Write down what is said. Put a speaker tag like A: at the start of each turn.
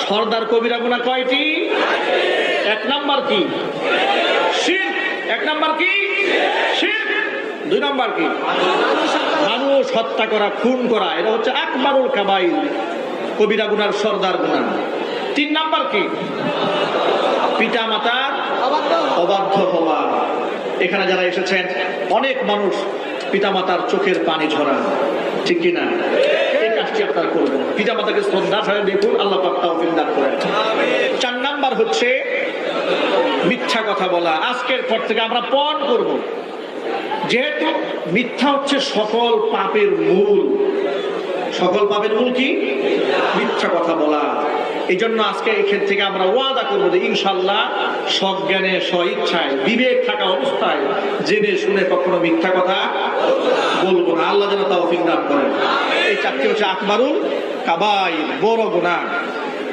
A: সর্দার কবিরা গুনাহ কয়টি? এক নাম্বার কি? শিরক। এক নাম্বার কি? শিরক। দুই নাম্বার কি? মানুষ হত্যা করা, খুন করা, এটা হচ্ছে আকবারুল কাবাইর, কবিরা গুনার সর্দার গুনাহ। তিন নাম্বার কি? পিতা মাতার অবাধ্য হওয়া। এখানে যারা এসেছেন অনেক মানুষ পিতা মাতার চোখের পানি ঝরা, ঠিক কিনা? এই কাজটি আপনারা করবেন, পিতা মাতাকে শ্রদ্ধা ছাড়া দেখুন, আল্লাহ পাক তৌফিক দান করেন। চার নাম্বার হচ্ছে মিথ্যা কথা বলা। আজকের পর থেকে আমরা পণ করব, যেহেতু মিথ্যা হচ্ছে সকল পাপের মূল। সকল পাপের মূল কি? মিথ্যা কথা বলা। এই জন্য আজকে এখান থেকে আমরা ওয়াদা করবো যে ইনশাল্লাহ সজ্ঞানে, স্বইচ্ছায়, বিবেক থাকা অবস্থায় জেনে শুনে কখনো মিথ্যা কথা বলবো না। আল্লাহ যেন তৌফিক দান করেন। এই চারটি হচ্ছে আকবারুল কাবাইর, বড় গুনাহ।